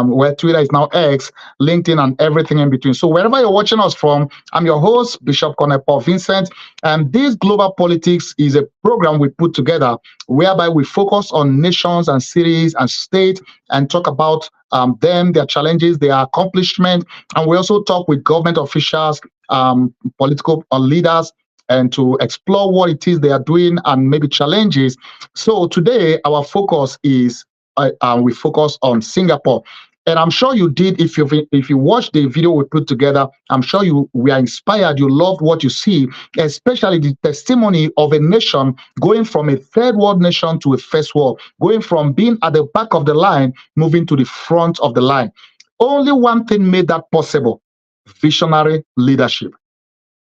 where Twitter is now X, LinkedIn, and everything in between. So wherever you're watching us from, I'm your host, Bishop Cornel Paul Vincent, and this Global Politics is a program we put together whereby we focus on nations and cities and states and talk about them, their challenges, their accomplishment, and we also talk with government officials, political leaders, and to explore what it is they are doing and maybe challenges. So today, our focus is we focus on Singapore, and I'm sure you did. If you watched the video we put together, I'm sure you were inspired. You loved what you see, especially the testimony of a nation going from a third world nation to a first world, going from being at the back of the line, moving to the front of the line. Only one thing made that possible: visionary leadership.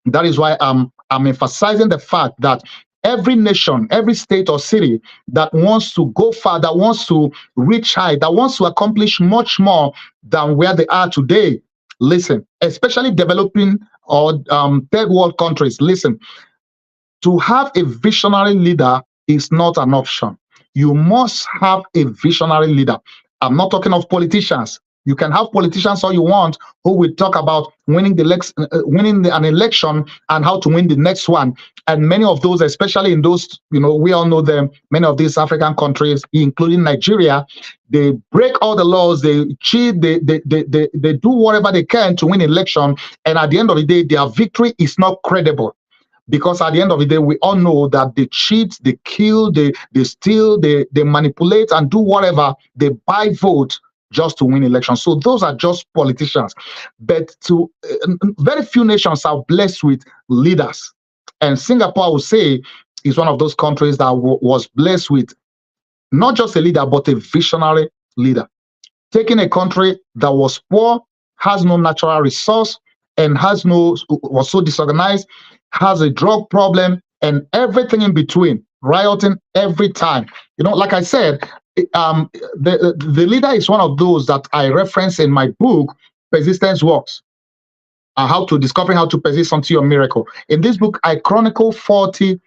That is why I'm emphasizing the fact that every nation, every state or city that wants to go far, that wants to reach high, that wants to accomplish much more than where they are today, listen, especially developing or third world countries, listen, to have a visionary leader is not an option. You must have a visionary leader. I'm not talking of politicians. You can have politicians all you want who will talk about winning an election and how to win the next one. And many of those, especially in those, we all know them, many of these African countries, including Nigeria, they break all the laws, they cheat, they do whatever they can to win election. And at the end of the day, their victory is not credible. Because at the end of the day, we all know that they cheat, they kill, they steal, they manipulate and do whatever, they buy votes just to win elections. So those are just politicians. But very few nations are blessed with leaders. And Singapore, I would say, is one of those countries that was blessed with not just a leader, but a visionary leader. Taking a country that was poor, has no natural resource, and was so disorganized, has a drug problem, and everything in between, rioting every time. Like I said, the leader is one of those that I reference in my book, Persistence Works, Discovering How to Persist Until Your Miracle. In this book, I chronicle 40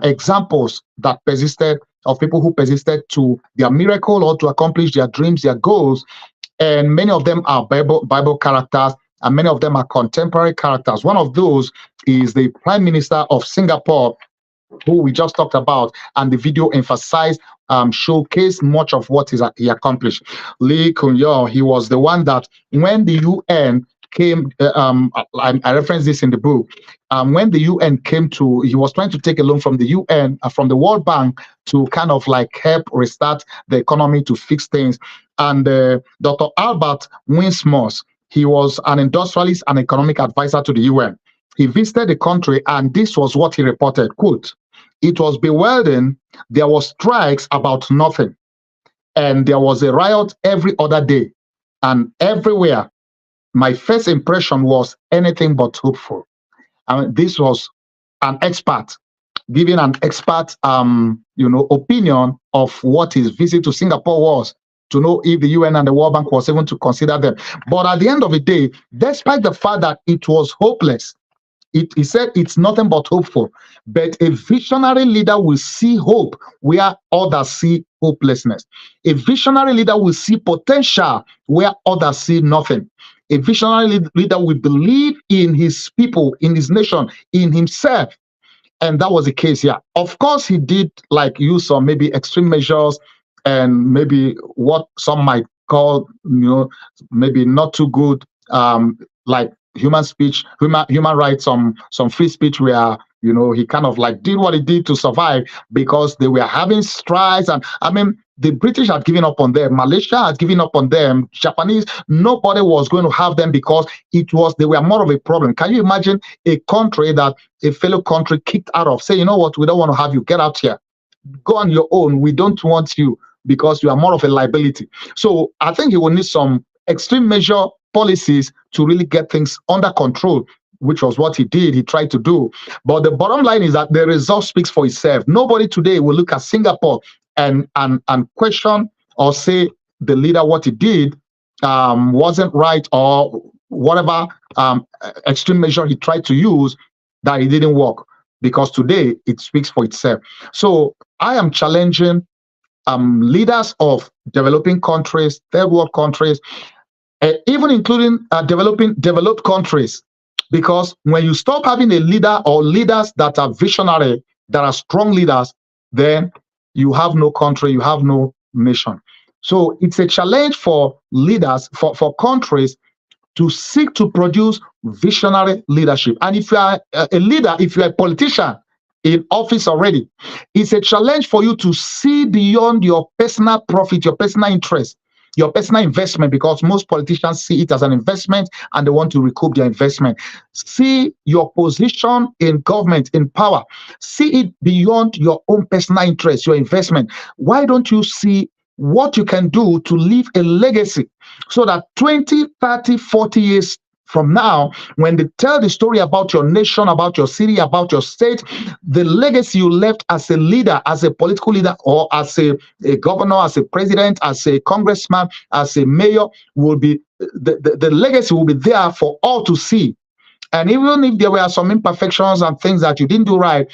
examples that persisted, of people who persisted to their miracle or to accomplish their dreams, their goals. And many of them are Bible characters, and many of them are contemporary characters. One of those is the Prime Minister of Singapore, who we just talked about, and the video emphasized, showcased much of what he accomplished. Lee Kuan Yew, he was the one that when the UN came, I reference this in the book, when the UN came he was trying to take a loan from the UN, from the World Bank, to kind of like help restart the economy, to fix things. And Dr. Albert Winsmos, he was an industrialist and economic advisor to the UN. He visited the country, and this was what he reported, quote, "It was bewildering. There was strikes about nothing. And there was a riot every other day. And everywhere, my first impression was anything but hopeful." This was an expert giving an expert, opinion of what his visit to Singapore was, to know if the UN and the World Bank was even to consider them. But at the end of the day, despite the fact that it was hopeless, he said it's nothing but hopeful. But a visionary leader will see hope where others see hopelessness. A visionary leader will see potential where others see nothing. A visionary leader will believe in his people, in his nation, in himself. And that was the case here. Of course, he did use some maybe extreme measures and maybe what some might call, maybe not too good, like human rights, some free speech where, he kind of did what he did to survive, because they were having strikes. And the British had given up on them. Malaysia had given up on them. Japanese, nobody was going to have them because they were more of a problem. Can you imagine a country that a fellow country kicked out of, say, you know what, we don't want to have you, get out here. go on your own. We don't want you because you are more of a liability. So I think he will need some extreme measure policies to really get things under control, which was what he did. He tried to do. But the bottom line is that the result speaks for itself. Nobody today will look at Singapore and question or say the leader what he did wasn't right, or whatever extreme measure he tried to use, that it didn't work, because today it speaks for itself. So I am challenging leaders of developing countries, third world countries, even including developed countries, because when you stop having a leader or leaders that are visionary, that are strong leaders, then you have no country, you have no nation. So it's a challenge for leaders, for countries, to seek to produce visionary leadership. And if you are a leader, if you're a politician in office already, it's a challenge for you to see beyond your personal profit, your personal interest, your personal investment, because most politicians see it as an investment and they want to recoup their investment. See your position in government, in power. See it beyond your own personal interest, your investment. Why don't you see what you can do to leave a legacy, so that 20, 30, 40 years from now, when they tell the story about your nation, about your city, about your state, the legacy you left as a leader, as a political leader, or as a governor, as a president, as a congressman, as a mayor, will be the legacy will be there for all to see. And even if there were some imperfections and things that you didn't do right,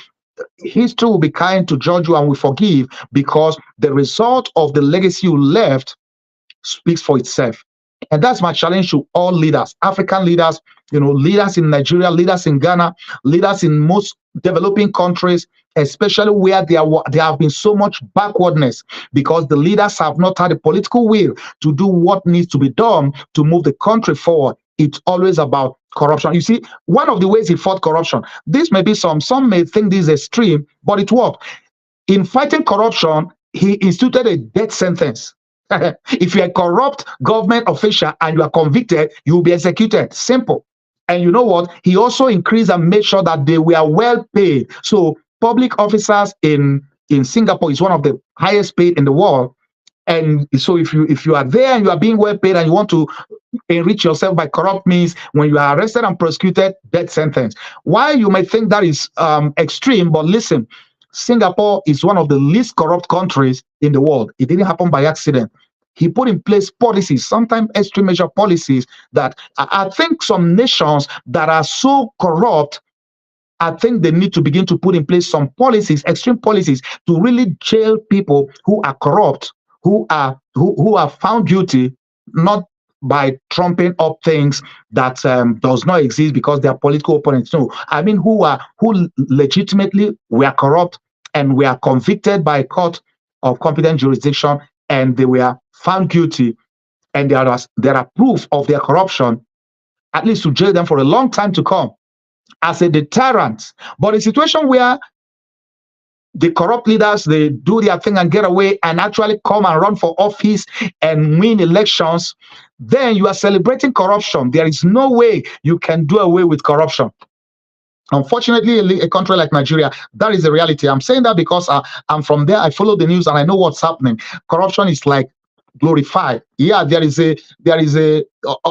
history will be kind to judge you and will forgive, because the result of the legacy you left speaks for itself. And that's my challenge to all leaders, African leaders, leaders in Nigeria, leaders in Ghana, leaders in most developing countries, especially where there have been so much backwardness, because the leaders have not had the political will to do what needs to be done to move the country forward. It's always about corruption. You see, one of the ways he fought corruption, this may be some may think this is extreme, but it worked. In fighting corruption, he instituted a death sentence. If you're a corrupt government official and you are convicted, you will be executed. Simple. And you know what? He also increased and made sure that they were well paid. So public officers in Singapore is one of the highest paid in the world. And so if you are there and you are being well paid and you want to enrich yourself by corrupt means, when you are arrested and prosecuted, death sentence. Why you may think that is extreme, but listen, Singapore is one of the least corrupt countries in the world. It didn't happen by accident. He put in place policies, sometimes extreme measure policies, that I think some nations that are so corrupt, I think they need to begin to put in place some policies, extreme policies, to really jail people who are corrupt, who are found guilty, not by trumping up things that does not exist because they are political opponents. No, I mean who legitimately were corrupt and were convicted by a court of competent jurisdiction, and they were found guilty, and there are proof of their corruption, at least to jail them for a long time to come as a deterrent. But a situation where the corrupt leaders, they do their thing and get away and actually come and run for office and win elections, then you are celebrating corruption. There is no way you can do away with corruption. Unfortunately, a country like Nigeria, that is the reality. I'm saying that because I'm from there. I follow the news and I know what's happening. Corruption is like glorified. Yeah, there is a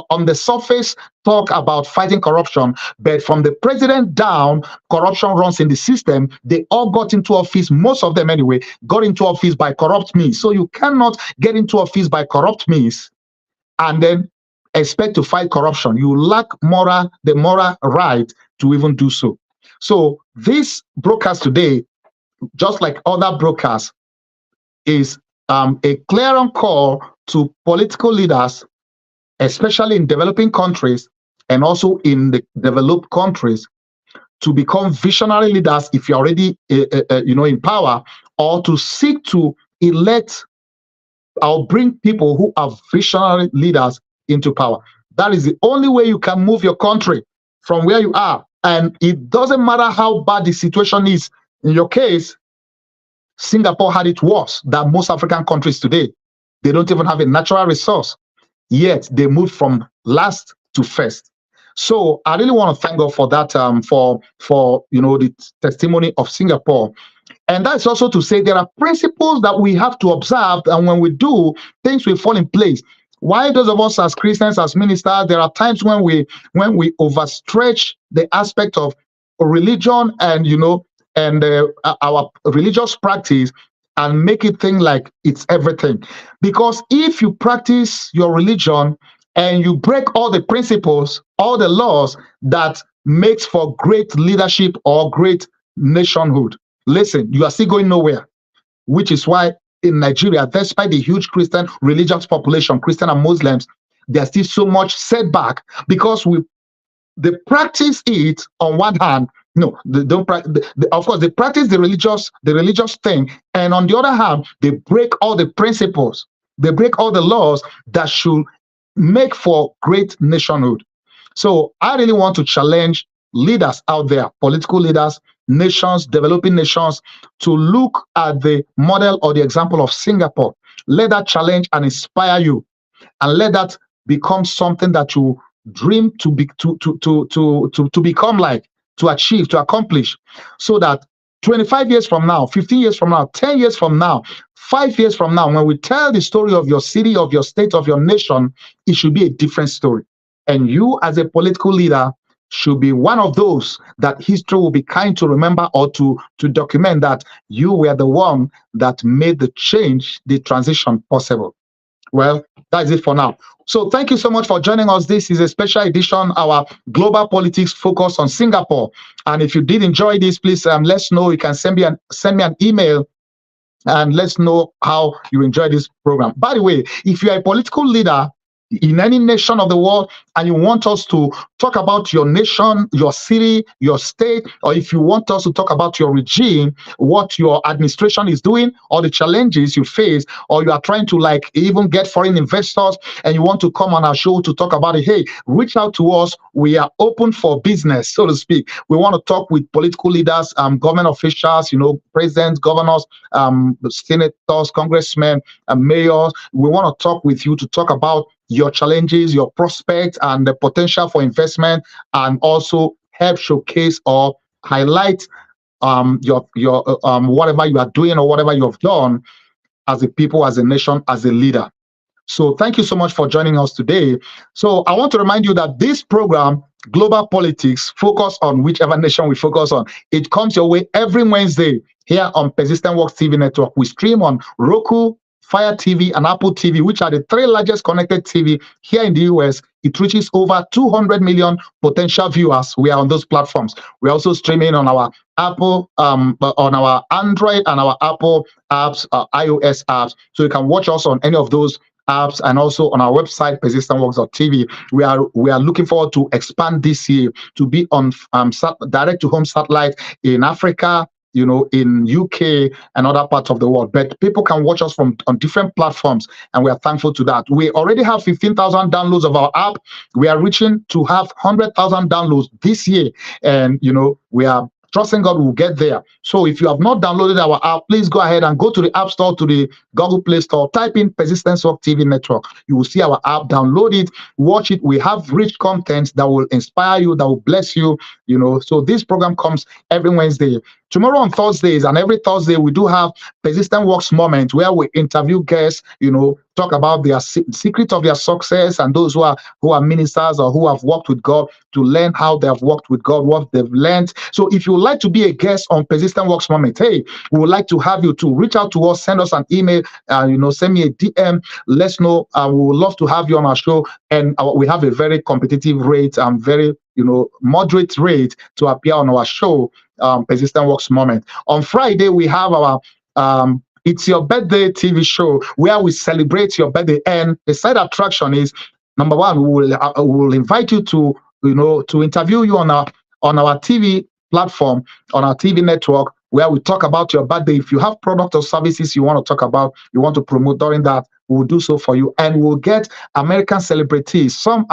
on the surface talk about fighting corruption, but from the president down, corruption runs in the system. They all got into office, most of them anyway, got into office by corrupt means. So you cannot get into office by corrupt means and then expect to fight corruption. You lack the moral right to even do so. So this broadcast today, just like other broadcasts, is a clear call to political leaders, especially in developing countries and also in the developed countries, to become visionary leaders if you're already in power, or to seek to elect or bring people who are visionary leaders into power. That is the only way you can move your country from where you are. And it doesn't matter how bad the situation is. In your case, Singapore had it worse than most African countries today. They don't even have a natural resource, yet they moved from last to first. So I really want to thank God for that, for the testimony of Singapore. And that's also to say there are principles that we have to observe, and when we do, things will fall in place. Why those of us as Christians, as ministers, there are times when we overstretch the aspect of religion and our religious practice and make it think like it's everything. Because if you practice your religion and you break all the principles, all the laws that makes for great leadership or great nationhood, listen, you are still going nowhere, which is why in Nigeria, despite the huge Christian religious population, Christian and Muslims, there's still so much setback because they practice it on one hand. No, they don't. Of course, they practice the religious thing, and on the other hand, they break all the principles. They break all the laws that should make for great nationhood. So I really want to challenge leaders out there, political leaders, nations, developing nations, to look at the model or the example of Singapore. Let that challenge and inspire you, and let that become something that you dream to become like, to achieve, to accomplish, so that 25 years from now, 15 years from now, 10 years from now, 5 years from now, when we tell the story of your city, of your state, of your nation, it should be a different story. And you, as a political leader, should be one of those that history will be kind to remember, or to document that you were the one that made the change, the transition possible. Well, that's it for now. So thank you so much for joining us. This is a special edition, our global politics focus on Singapore. And if you did enjoy this, please let's know. You can send me an email and let's know how you enjoy this program. By the way, if you are a political leader in any nation of the world and you want us to talk about your nation, your city, your state, or if you want us to talk about your regime, what your administration is doing, or the challenges you face, or you are trying to like even get foreign investors and you want to come on our show to talk about it, hey, reach out to us. We are open for business, so to speak. We want to talk with political leaders, government officials, presidents, governors, senators, congressmen, mayors. We want to talk with you to talk about your challenges, your prospects, and the potential for investment, and also help showcase or highlight your whatever you are doing or whatever you have done as a people, as a nation, as a leader. So thank you so much for joining us today. So I want to remind you that this program, Global Politics, focus on whichever nation we focus on. It comes your way every Wednesday here on Persistent Works TV network. We stream on Roku, Fire TV, and Apple TV, which are the three largest connected TV here in the US. It reaches over 200 million potential viewers. We are on those platforms. We're also streaming on our Apple, on our Android and our Apple apps, iOS apps. So you can watch us on any of those apps, and also on our website, persistentworks.tv. We are looking forward to expand this year to be on direct to home satellite in Africa, in UK and other parts of the world. But people can watch us on different platforms, and we are thankful to that. We already have 15,000 downloads of our app. We are reaching to have 100,000 downloads this year, and we are trusting God will get there. So if you have not downloaded our app, please go ahead and go to the App Store, to the Google Play Store, type in Persistence Work TV Network. You will see our app, download it, watch it. We have rich content that will inspire you, that will bless you, So this program comes every Wednesday. Tomorrow on Thursdays, and every Thursday, we do have Persistent Works Moment, where we interview guests, talk about their secret of their success, and those who are ministers or who have worked with God, to learn how they have worked with God, what they've learned. So if you would like to be a guest on Persistent Works Moment, hey, we would like to have you to reach out to us, send us an email, send me a DM. Let's know. We would love to have you on our show, and we have a very competitive rate and very moderate rate to appear on our show, Persistent Works Moment. On Friday, we have our It's Your Birthday TV show, where we celebrate your birthday. And the side attraction is, number one, we will invite you to interview you on our TV platform, on our TV network, where we talk about your birthday. If you have product or services you want to talk about, you want to promote during that, we will do so for you. And we'll get American celebrities, some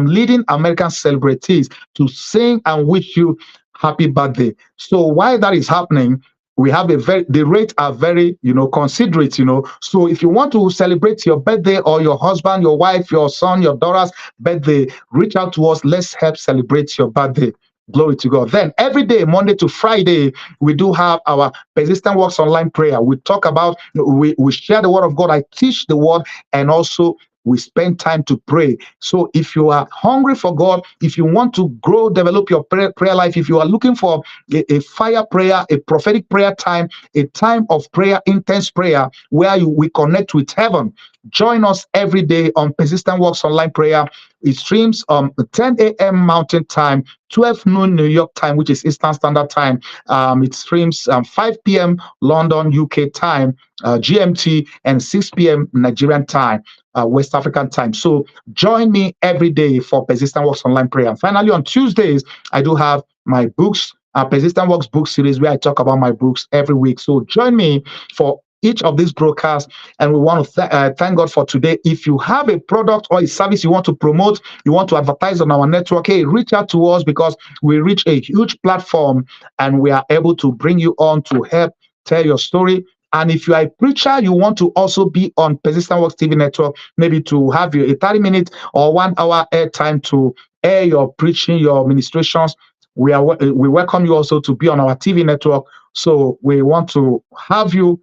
leading American celebrities, to sing and wish you happy birthday. So while that is happening, we have the rates are very, considerate, So if you want to celebrate your birthday, or your husband, your wife, your son, your daughter's birthday, reach out to us. Let's help celebrate your birthday. Glory to God. Then every day, Monday to Friday, we do have our Persistent Works online prayer. We talk about, we share the word of God. I teach the word, and also we spend time to pray. So if you are hungry for God, if you want to grow, develop your prayer life, if you are looking for a fire prayer, a prophetic prayer time, a time of prayer, intense prayer, where we connect with heaven, join us every day on Persistent Works online prayer. It streams 10 a.m. Mountain Time, 12 noon New York time, which is Eastern Standard Time. It streams 5 p.m. London, UK time, GMT, and 6 p.m. Nigerian time, West African time. So join me every day for Persistent Works online prayer. And finally, on Tuesdays, I do have my books, Persistent Works book series, where I talk about my books every week. So join me for each of these broadcasts, and we want to thank God for today. If you have a product or a service you want to promote, you want to advertise on our network, hey, reach out to us, because we reach a huge platform and we are able to bring you on to help tell your story. And if you are a preacher, you want to also be on Persistent Works TV network, maybe to have a 30-minute or 1 hour airtime to air your preaching, your ministrations, we welcome you also to be on our TV network. So we want to have you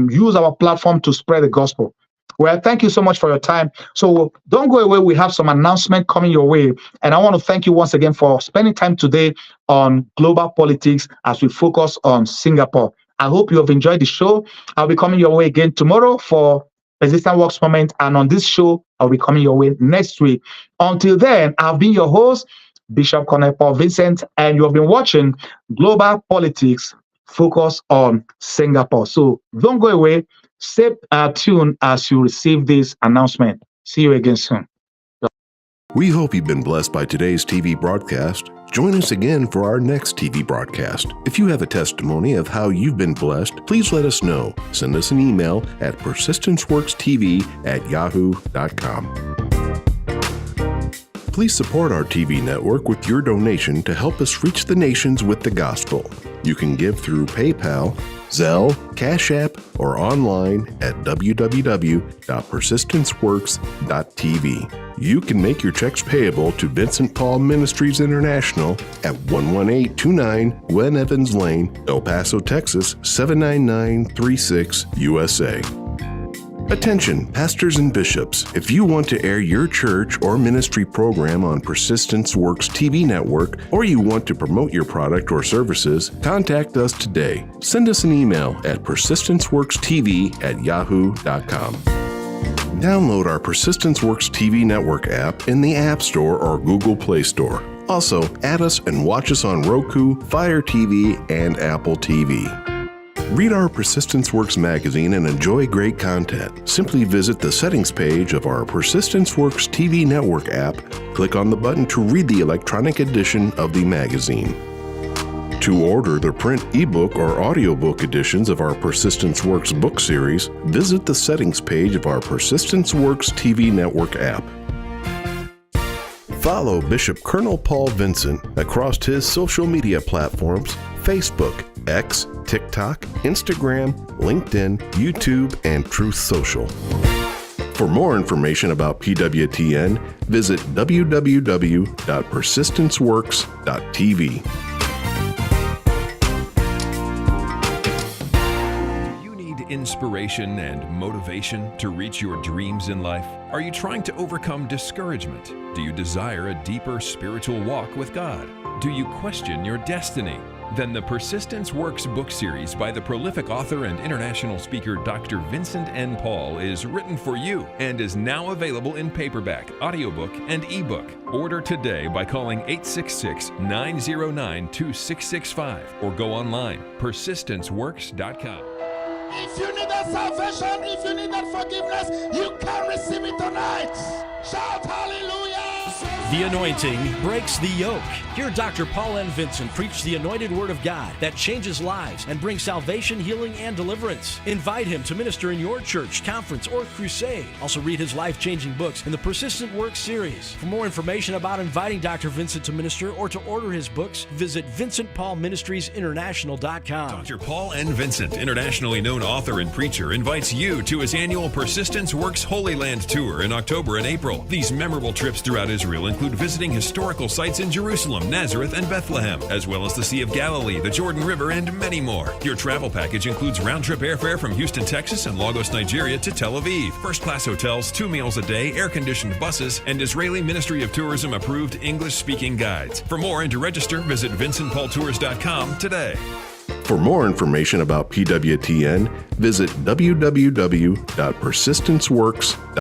use our platform to spread the gospel. Well, thank you so much for your time. So don't go away. We have some announcement coming your way. And I want to thank you once again for spending time today on global politics as we focus on Singapore. I hope you have enjoyed the show. I'll be coming your way again tomorrow for Persistent Works Moment. And on this show, I'll be coming your way next week. Until then, I've been your host, Bishop Colonel Paul Vincent, and you have been watching Global Politics Focus on Singapore. So don't go away. Stay tuned as you receive this announcement. See you again soon. We hope you've been blessed by today's TV broadcast. Join us again for our next TV broadcast. If you have a testimony of how you've been blessed, please let us know. Send us an email at persistenceworkstv@yahoo.com. Please support our TV network with your donation to help us reach the nations with the gospel. You can give through PayPal, Zelle, Cash App, or online at www.persistenceworks.tv. You can make your checks payable to Vincent Paul Ministries International at 11829 Gwen Evans Lane, El Paso, Texas 79936, USA. Attention, pastors and bishops. If you want to air your church or ministry program on Persistence Works TV network, or you want to promote your product or services, contact us today. Send us an email at persistenceworkstv@yahoo.com. Download our Persistence Works TV network app in the App Store or Google Play Store. Also, add us and watch us on Roku, Fire TV, and Apple TV. Read our Persistence Works magazine and enjoy great content. Simply visit the settings page of our Persistence Works TV network app. Click on the button to read the electronic edition of the magazine. To order the print ebook or audiobook editions of our Persistence Works book series, visit the settings page of our Persistence Works TV network app. Follow Bishop Colonel Paul Vincent across his social media platforms: Facebook, X, TikTok, Instagram, LinkedIn, YouTube, and Truth Social. For more information about PWTN, visit www.persistenceworks.tv. Inspiration and motivation to reach your dreams in life? Are you trying to overcome discouragement? Do you desire a deeper spiritual walk with God? Do you question your destiny? Then the Persistence Works book series by the prolific author and international speaker Dr. Vincent N. Paul is written for you and is now available in paperback, audiobook, and ebook. Order today by calling 866-909-2665 or go online, persistenceworks.com. If you need that salvation, if you need that forgiveness, you can receive it tonight. Shout hallelujah. The anointing breaks the yoke. Hear Dr. Paul N. Vincent preach the anointed word of God that changes lives and brings salvation, healing, and deliverance. Invite him to minister in your church, conference, or crusade. Also read his life-changing books in the Persistent Works series. For more information about inviting Dr. Vincent to minister or to order his books, visit VincentPaulMinistriesInternational.com. Dr. Paul N. Vincent, internationally known author and preacher, invites you to his annual Persistence Works Holy Land Tour in October and April. These memorable trips throughout Israel include include visiting historical sites in Jerusalem, Nazareth, and Bethlehem, as well as the Sea of Galilee, the Jordan River, and many more. Your travel package includes round-trip airfare from Houston, Texas, and Lagos, Nigeria to Tel Aviv, first-class hotels, 2 meals a day, air-conditioned buses, and Israeli Ministry of Tourism approved English-speaking guides. For more and to register, visit vincentpaultours.com today. For more information about PWTN, visit www.persistenceworks.com.